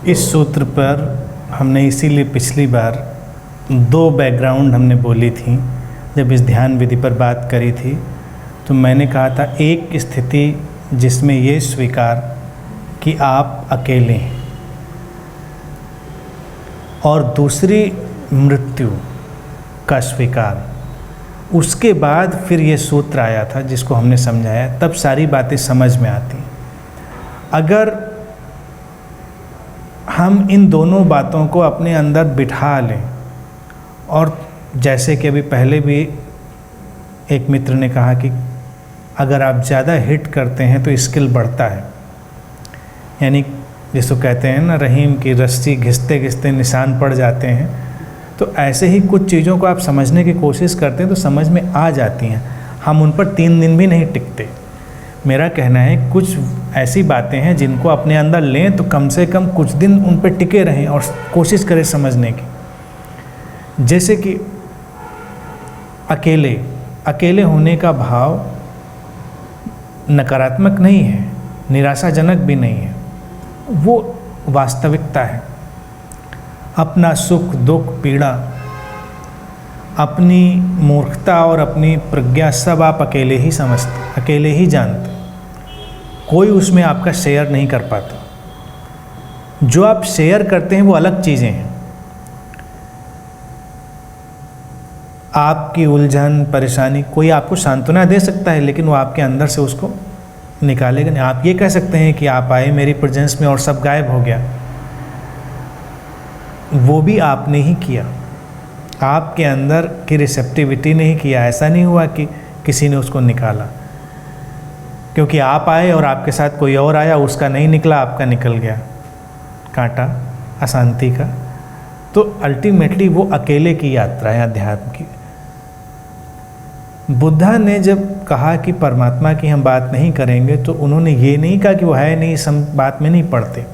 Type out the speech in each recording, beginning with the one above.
इस सूत्र पर हमने इसीलिए पिछली बार 2 बैकग्राउंड हमने बोली थी। जब इस ध्यान विधि पर बात करी थी तो मैंने कहा था एक स्थिति जिसमें ये स्वीकार कि आप अकेले हैं, और दूसरी मृत्यु का स्वीकार। उसके बाद फिर ये सूत्र आया था जिसको हमने समझाया, तब सारी बातें समझ में आती। अगर हम इन दोनों बातों को अपने अंदर बिठा लें, और जैसे कि अभी पहले भी एक मित्र ने कहा कि अगर आप ज़्यादा हिट करते हैं तो स्किल बढ़ता है, यानी जिसको कहते हैं ना रहीम की रस्सी घिसते घिसते निशान पड़ जाते हैं। तो ऐसे ही कुछ चीज़ों को आप समझने की कोशिश करते हैं तो समझ में आ जाती हैं। हम उन पर 3 दिन भी नहीं टिकते। मेरा कहना है कुछ ऐसी बातें हैं जिनको अपने अंदर लें तो कम से कम कुछ दिन उन पर टिके रहें और कोशिश करें समझने की। जैसे कि अकेले होने का भाव नकारात्मक नहीं है, निराशाजनक भी नहीं है, वो वास्तविकता है। अपना सुख दुख पीड़ा, अपनी मूर्खता और अपनी प्रज्ञा सब आप अकेले ही समझते, अकेले ही जानते। कोई उसमें आपका शेयर नहीं कर पाता। जो आप शेयर करते हैं वो अलग चीज़ें हैं। आपकी उलझन परेशानी कोई आपको सांत्वना दे सकता है, लेकिन वो आपके अंदर से उसको निकालेगा नहीं। आप ये कह सकते हैं कि आप आए मेरी प्रेजेंस में और सब गायब हो गया, वो भी आपने ही किया। आपके अंदर की रिसेप्टिविटी नहीं किया। ऐसा नहीं हुआ कि किसी ने उसको निकाला, क्योंकि आप आए और आपके साथ कोई और आया, उसका नहीं निकला, आपका निकल गया कांटा अशांति का। तो अल्टीमेटली वो अकेले की यात्रा है अध्यात्म की। बुद्धा ने जब कहा कि परमात्मा की हम बात नहीं करेंगे तो उन्होंने ये नहीं कहा कि वो है नहीं, इस बात में नहीं पड़ते।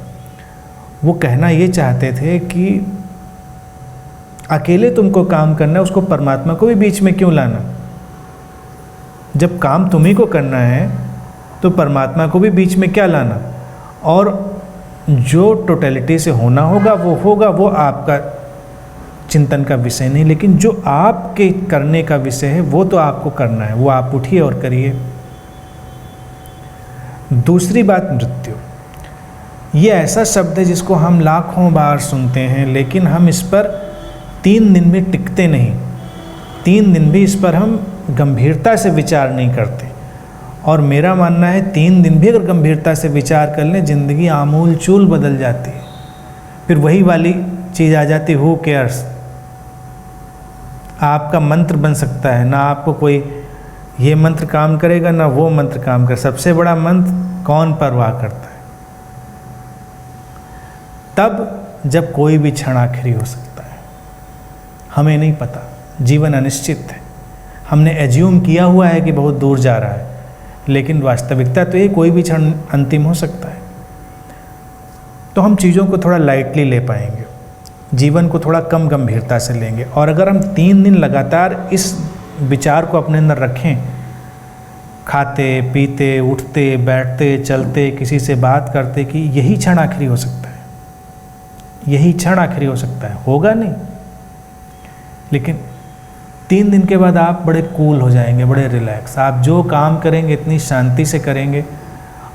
वो कहना ये चाहते थे कि अकेले तुमको काम करना है, उसको परमात्मा को भी बीच में क्यों लाना। जब काम तुम्ही को करना है तो परमात्मा को भी बीच में क्या लाना। और जो टोटलिटी से होना होगा, वो आपका चिंतन का विषय नहीं, लेकिन जो आपके करने का विषय है वो तो आपको करना है, वो आप उठिए और करिए। दूसरी बात मृत्यु। ये ऐसा शब्द है जिसको हम लाखों बार सुनते हैं, लेकिन हम इस पर 3 दिन भी टिकते नहीं। 3 दिन भी इस पर हम गंभीरता से विचार नहीं करते। और मेरा मानना है 3 दिन भी अगर गंभीरता से विचार कर लें, ज़िंदगी आमूल चूल बदल जाती है। फिर वही वाली चीज़ आ जाती, हु केयर्स। आपका मंत्र बन सकता है, ना आपको कोई ये मंत्र काम करेगा ना वो मंत्र काम कर। सबसे बड़ा मंत्र कौन परवाह करता है। तब जब कोई भी क्षण आखिरी हो सकता है। हमें नहीं पता, जीवन अनिश्चित है। हमने एज्यूम किया हुआ है कि बहुत दूर जा रहा है, लेकिन वास्तविकता तो ये कोई भी क्षण अंतिम हो सकता है। तो हम चीज़ों को थोड़ा लाइटली ले पाएंगे, जीवन को थोड़ा कम गंभीरता से लेंगे। और अगर हम 3 दिन लगातार इस विचार को अपने अंदर रखें, खाते पीते उठते बैठते चलते किसी से बात करते, कि यही क्षण आखिरी हो सकता है, यही क्षण आखिरी हो सकता है। होगा नहीं, लेकिन 3 दिन के बाद आप बड़े कूल हो जाएंगे, बड़े रिलैक्स। आप जो काम करेंगे इतनी शांति से करेंगे।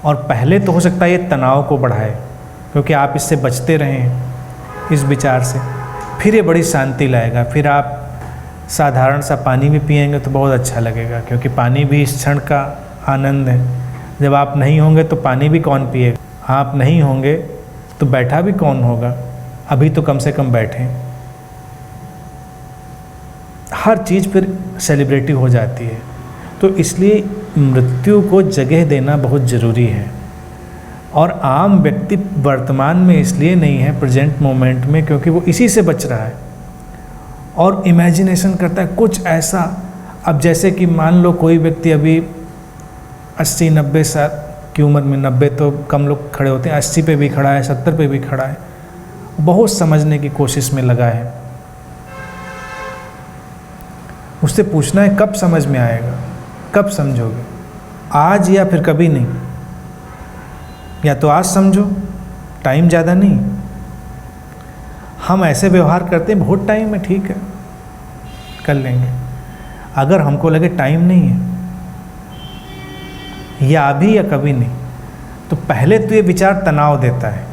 और पहले तो हो सकता है ये तनाव को बढ़ाए, क्योंकि आप इससे बचते रहें इस विचार से। फिर ये बड़ी शांति लाएगा। फिर आप साधारण सा पानी भी पिएंगे तो बहुत अच्छा लगेगा, क्योंकि पानी भी इस क्षण का आनंद है। जब आप नहीं होंगे तो पानी भी कौन पिएगा। आप नहीं होंगे तो बैठा भी कौन होगा। अभी तो कम से कम बैठें। हर चीज़ फिर सेलिब्रिटी हो जाती है। तो इसलिए मृत्यु को जगह देना बहुत ज़रूरी है। और आम व्यक्ति वर्तमान में इसलिए नहीं है, प्रेजेंट मोमेंट में, क्योंकि वो इसी से बच रहा है और इमेजिनेशन करता है कुछ ऐसा। अब जैसे कि मान लो कोई व्यक्ति अभी 80-90 साल की उम्र में, 90 तो कम लोग खड़े होते हैं, 80 पे भी खड़ा है, 70 पे भी खड़ा है, बहुत समझने की कोशिश में लगा है। उससे पूछना है कब समझ में आएगा। कब समझोगे? आज या फिर कभी नहीं? या तो आज समझो, टाइम ज़्यादा नहीं। हम ऐसे व्यवहार करते हैं, बहुत टाइम है, ठीक है कर लेंगे। अगर हमको लगे टाइम नहीं है, या अभी या कभी नहीं, तो पहले तो ये विचार तनाव देता है,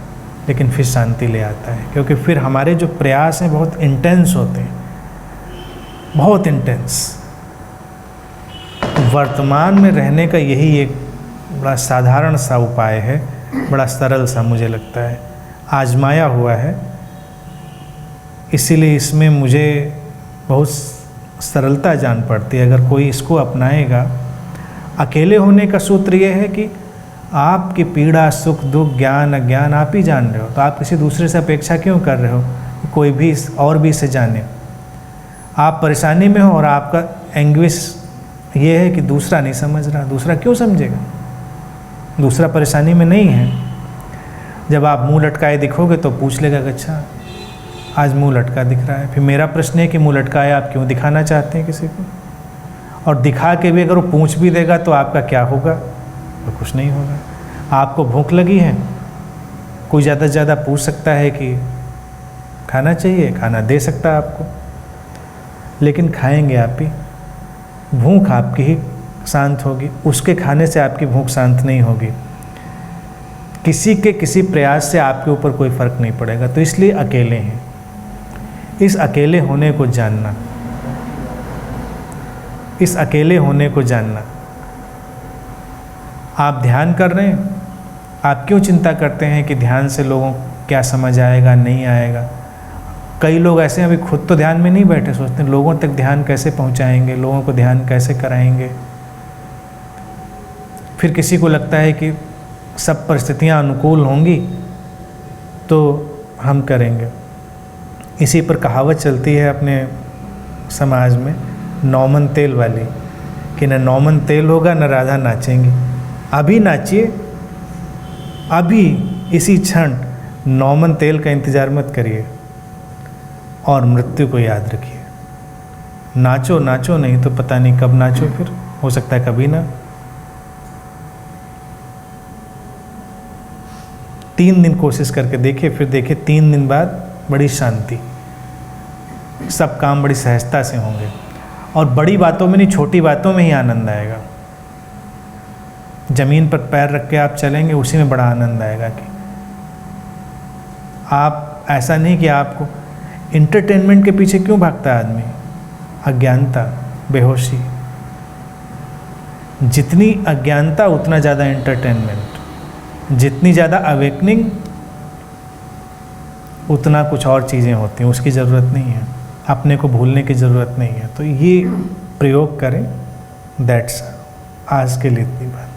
लेकिन फिर शांति ले आता है, क्योंकि फिर हमारे जो प्रयास हैं बहुत इंटेंस होते हैं, बहुत इंटेंस। वर्तमान में रहने का यही एक बड़ा साधारण सा उपाय है, बड़ा सरल सा मुझे लगता है, आजमाया हुआ है, इसीलिए इसमें मुझे बहुत सरलता जान पड़ती है। अगर कोई इसको अपनाएगा, अकेले होने का सूत्र ये है कि आपकी पीड़ा, सुख, दुख, ज्ञान, अज्ञान आप ही जान रहे हो, तो आप किसी दूसरे से अपेक्षा क्यों कर रहे हो कोई भी और भी इसे जाने? आप परेशानी में हो और आपका एंग्विश ये है कि दूसरा नहीं समझ रहा, दूसरा क्यों समझेगा? दूसरा परेशानी में नहीं है। जब आप मुंह लटकाए दिखोगे तो पूछ लेगा कि अच्छा आज मुंह लटका दिख रहा है। फिर मेरा प्रश्न है कि मुंह लटकाए आप क्यों दिखाना चाहते हैं किसी को? और दिखा के भी अगर वो पूछ भी देगा तो आपका क्या होगा? तो कुछ नहीं होगा। आपको भूख लगी है, कोई ज़्यादा से ज़्यादा पूछ सकता है कि खाना चाहिए, खाना दे सकता है आपको, लेकिन खाएंगे आप ही। भूख आपकी ही शांत होगी, उसके खाने से आपकी भूख शांत नहीं होगी। किसी के किसी प्रयास से आपके ऊपर कोई फ़र्क नहीं पड़ेगा। तो इसलिए अकेले हैं। इस अकेले होने को जानना, इस अकेले होने को जानना। आप ध्यान कर रहे हैं, आप क्यों चिंता करते हैं कि ध्यान से लोगों को क्या समझ आएगा, नहीं आएगा? कई लोग ऐसे हैं, अभी खुद तो ध्यान में नहीं बैठे, सोचते हैं लोगों तक ध्यान कैसे पहुंचाएंगे, लोगों को ध्यान कैसे कराएंगे। फिर किसी को लगता है कि सब परिस्थितियां अनुकूल होंगी तो हम करेंगे। इसी पर कहावत चलती है अपने समाज में, नौमन तेल वाली, कि न नौमन तेल होगा न राधा नाचेंगी। अभी नाचिए, अभी इसी क्षण नौमन तेल का इंतज़ार मत करिए और मृत्यु को याद रखिए। नाचो नाचो, नहीं तो पता नहीं कब नाचो, फिर हो सकता है कभी ना। 3 दिन कोशिश करके देखिए, फिर देखिए 3 दिन बाद बड़ी शांति, सब काम बड़ी सहजता से होंगे। और बड़ी बातों में नहीं, छोटी बातों में ही आनंद आएगा। ज़मीन पर पैर रख के आप चलेंगे, उसी में बड़ा आनंद आएगा। कि आप ऐसा नहीं कि आपको इंटरटेनमेंट के पीछे क्यों भागता है आदमी? अज्ञानता, बेहोशी। जितनी अज्ञानता उतना ज़्यादा इंटरटेनमेंट, जितनी ज़्यादा अवेकनिंग उतना कुछ और चीज़ें होती हैं, उसकी ज़रूरत नहीं है। अपने को भूलने की ज़रूरत नहीं है। तो ये प्रयोग करें। दैट्स आज के लिए इतनी बात।